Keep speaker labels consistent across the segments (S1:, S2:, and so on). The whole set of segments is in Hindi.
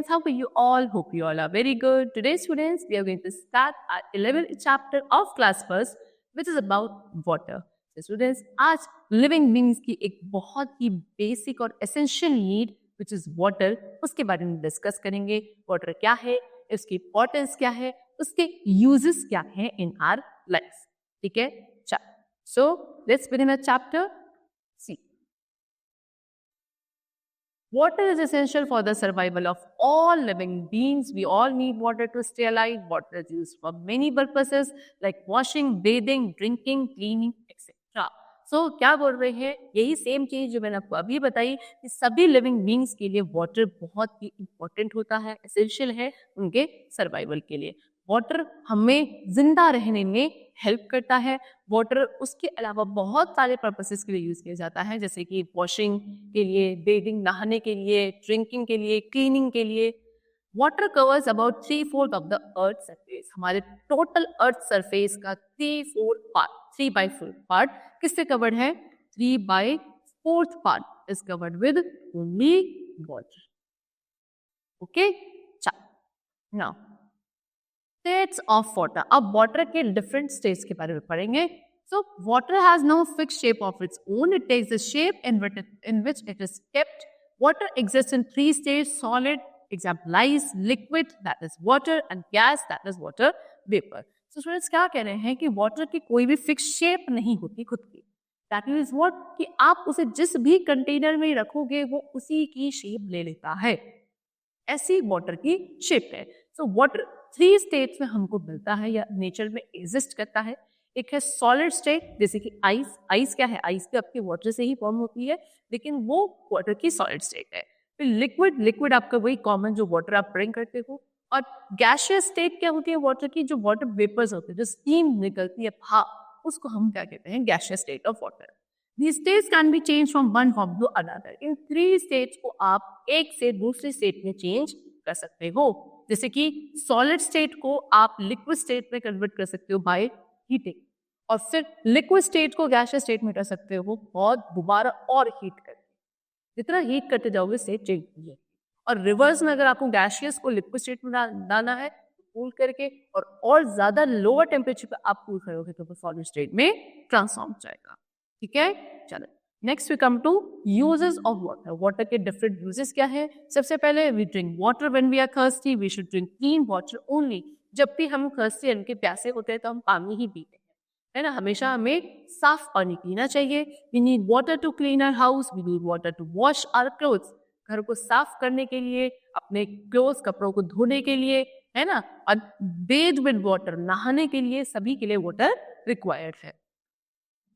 S1: students, how are you all? Hope you all are very good. Today students, we are going to start our 11th chapter of class first, which is about water. So students, आज living beings की एक बहुत ही basic और essential need which is water, उसके बारे में डिस्कस करेंगे. वाटर क्या है, इसकी इंपॉर्टेंस क्या है, उसके यूजेस क्या है इन आवर लाइफ. ठीक है, चलो. So let's begin a chapter. See, water is essential for the survival of all living beings. We all need water to stay alive. Water is used for many purposes like washing, bathing, drinking, cleaning, etc. So, क्या बोल रहे हैं, यही सेम चीज जो मैंने आपको अभी बताई कि सभी लिविंग बींग्स के लिए वाटर बहुत ही इंपॉर्टेंट होता है, एसेंशियल है उनके सर्वाइवल के लिए. वाटर हमें जिंदा रहने में हेल्प करता है. वाटर उसके अलावा बहुत सारे पर्पसेस के लिए यूज किया जाता है, जैसे कि वॉशिंग के लिए, बेदिंग नहाने के लिए, ड्रिंकिंग के लिए, क्लीनिंग के लिए. Water covers about 3/4 of the earth surface. हमारे टोटल अर्थ सरफेस का 3/4 पार्ट किससे कवर्ड है? 3/4 part is covered with only water. Okay, चलो नाउ स्टेट्स ऑफ वाटर. अब वाटर के डिफरेंट स्टेट्स के बारे में पढ़ेंगे. So water has no fix shape of its own. It takes the shape in which it is kept. Water exist in 3 states: solid, example ice; liquid, that is water; and gas, that is water vapour. So students, क्या कह रहे हैं कि वाटर की कोई भी फिक्स शेप नहीं होती खुद की. दैट मीन्स व्हाट, कि आप उसे जिस भी कंटेनर में रखोगे वो उसी की शेप ले लेता है. ऐसी वाटर की शेप है. सो वाटर 3 स्टेट्स में हमको मिलता है या नेचर में एग्जिस्ट करता है. एक है सॉलिड स्टेट, जैसे कि आइस. आइस क्या है? आइस भी आपके वाटर से ही फॉर्म होती है, लेकिन वो वाटर की सॉलिड स्टेट है. फिर लिक्विड. लिक्विड आपका वही कॉमन जो वाटर आप ड्रिंक करते हो. और गैशियस स्टेट क्या होती है वाटर की? जो वाटर वेपर्स होते हैं, जो स्टीम निकलती है, भाप, उसको हम क्या कहते हैं? Gaseous state of water. These states can be changed from one form to another. In 3 states को आप एक से दूसरे स्टेट में चेंज कर सकते हो. जैसे कि सॉलिड स्टेट को आप लिक्विड स्टेट में कन्वर्ट कर सकते हो बाय हीटिंग, और फिर लिक्विड स्टेट को गैसियस स्टेट में कर सकते हो और दोबारा और हीट करके. जितना हीट करते जाओगे स्टेट चेंज होगी. और रिवर्स में अगर आपको गैसियस को लिक्विड स्टेट में डालना है तो कूल करके और ज्यादा लोअर टेम्परेचर पे आप कूल करोगे तो वो सॉलिड स्टेट में ट्रांसफॉर्म हो जाएगा. ठीक है, चलो next we come to uses of water. Water के डिफरेंट यूजेस क्या है? सबसे पहले, we drink water when we are thirsty. We should drink clean water only. जब भी हम थर्स्टी यानी कि प्यासे होते हैं तो हम पानी ही पीते हैं, है ना. हमेशा हमें साफ पानी पीना चाहिए. We need water to clean our house. We need water to wash our clothes. घर को साफ करने के लिए, अपने क्लोथ्स कपड़ों को धोने के लिए, है ना. और बेड विद वाटर, नहाने के लिए, सभी के लिए वाटर रिक्वायर्ड है.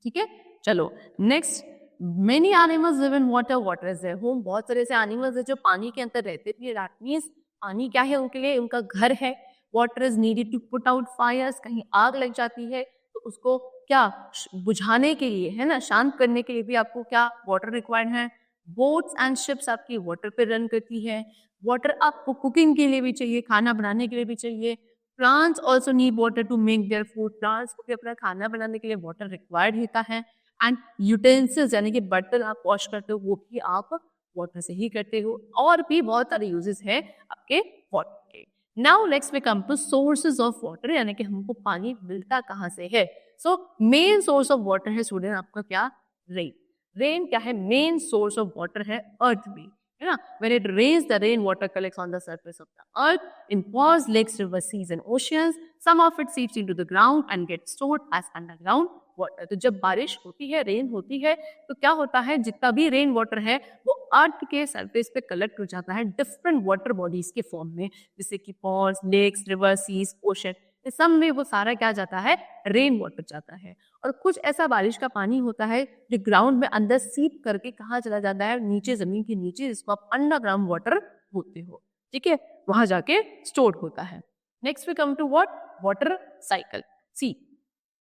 S1: ठीक है, चलो next. Many animals live in water. Water is their home. बहुत सारे ऐसे एनिमल्स है जो पानी के अंदर रहते भी. दैट मींस पानी क्या है उनके लिए? उनका घर है. Water is needed to put out fires. कहीं आग लग जाती है तो उसको क्या बुझाने के लिए, है ना, शांत करने के लिए भी आपको क्या वाटर रिक्वायर्ड है. बोट्स एंड शिप्स आपकी वाटर पे रन करती है. वाटर आपको कुकिंग के लिए भी चाहिए, खाना बनाने के लिए भी चाहिए. Plants also need water to make their food. Plants को भी अपना खाना बनाने के लिए वाटर रिक्वायर्ड होता है. एंड यूटेंसिल्स यानी कि बर्तन आप वॉश करते हो वो भी आप वाटर से ही करते हो. और भी बहुत सारे यूजेस हैं आपके वाटर के. Now next we come to sources of water, यानी कि हमको पानी मिलता कहाँ से है. So main source of water है स्टूडेंट आपका क्या? रेन. रेन क्या है? मेन सोर्स ऑफ वाटर है अर्थ में, है ना. When it rains, the rain water collects on the surface of the earth in ponds, lakes, rivers, seas and oceans. Some of it seeps into the ground and gets stored as underground water. तो जब बारिश होती है, रेन होती है, तो क्या होता है? जितना भी रेन वाटर है वो अर्थ के सरफेस पे कलेक्ट हो जाता है डिफरेंट वाटर बॉडीज के फॉर्म में, जैसे कि ponds, lakes, river, seas, ocean. इस सब में वो सारा क्या जाता है? रेन वाटर जाता है. और कुछ ऐसा बारिश का पानी होता है जो ग्राउंड में अंदर सीप करके कहाँ चला जाता है? नीचे, जमीन के नीचे, जिसको आप अंडरग्राउंड वाटर बोलते हो. ठीक है, वहां जाके स्टोर होता है. Next we come to what? Water cycle. See,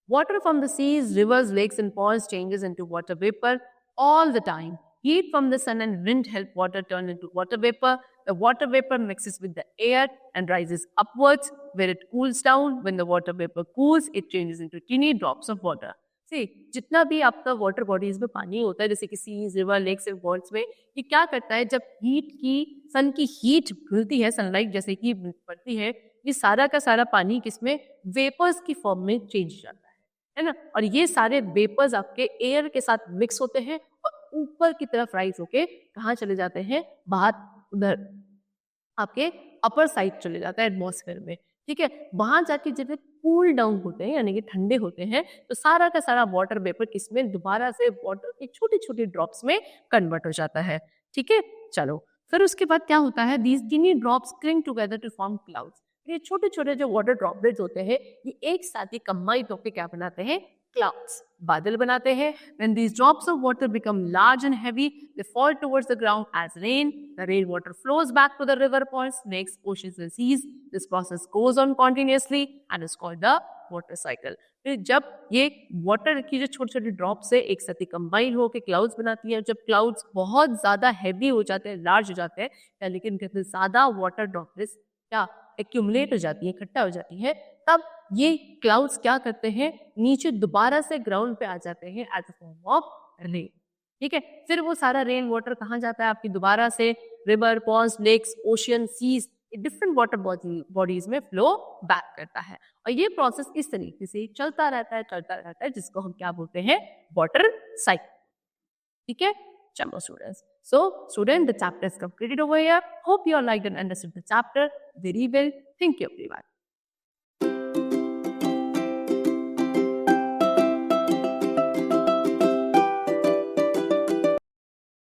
S1: water from the seas, rivers, lakes and ponds changes into water vapor all the time. Heat from the sun and wind help water turn into water vapor. The water vapor mixes with the air and rises upwards where it cools down. When the water vapor cools, it changes into teeny drops of water. सी जितना भी आपका वाटर बॉडीज में पानी होता है, जैसे कि seas, river, lakes and ponds में, ये क्या करता है, जब सन की हीट मिलती है, सनलाइट जैसे कि पड़ती है सारा का सारा पानी किसमें, वेपर्स की फॉर्म में चेंज हो जाता है ना। और ये सारे वेपर्स आपके एयर के साथ मिक्स होते हैं और ऊपर की तरफ राइज होके कहाँ चले जाते हैं, बाहर उधर आपके अपर साइड चले जाता है एटमॉस्फेयर में। ठीक है, वहां जाके जब कूल डाउन होते हैं यानी कि ठंडे होते हैं, तो सारा का सारा वाटर वेपर किसमें, दोबारा से वाटर की छोटी छोटी ड्रॉप्स में कन्वर्ट हो जाता है। ठीक है, चलो फिर उसके बाद क्या होता है, these tiny drops cling together to form clouds. ये छोटे छोटे जो वाटर ड्रॉपलेट्स होते हैं, ये एक साथ ही कंबाइन होकर क्या बनाते हैं, क्लाउड्स, बादल बनाते हैं। When these drops of water become large and heavy, they fall towards the ground as rain. The rainwater flows back to the river ponds, lakes, oceans and seas. This process goes on continuously and is called the water cycle. फिर जब ये वाटर की जो छोटी छोटी ड्रॉप्स है एक साथ ही कंबाइन होकर क्लाउड्स बनाती है, जब क्लाउड्स बहुत ज्यादा हैवी हो जाते हैं, लार्ज हो जाते हैं, या लेकिन कहते हैं ज्यादा वाटर ड्रॉपलेट्स क्या एक्यूमुलेट हो जाती है, इकट्ठा हो जाती है, तब ये क्लाउड्स क्या करते हैं, नीचे दोबारा से ग्राउंड पे आ जाते हैं as a form of rain. ठीक है, फिर वो सारा रेन वाटर कहाँ जाता है आपकी, दोबारा से river, ponds, lakes, ocean, seas, different water bodies में फ्लो बैक करता है। और ये प्रोसेस इस तरीके से चलता रहता है, जिसको हम क्या बोलते हैं, वाटर साइकिल। ठीक है, चलो students, so student, the chapter is completed over here. Hope you all liked and understood the chapter very well. Thank you everyone.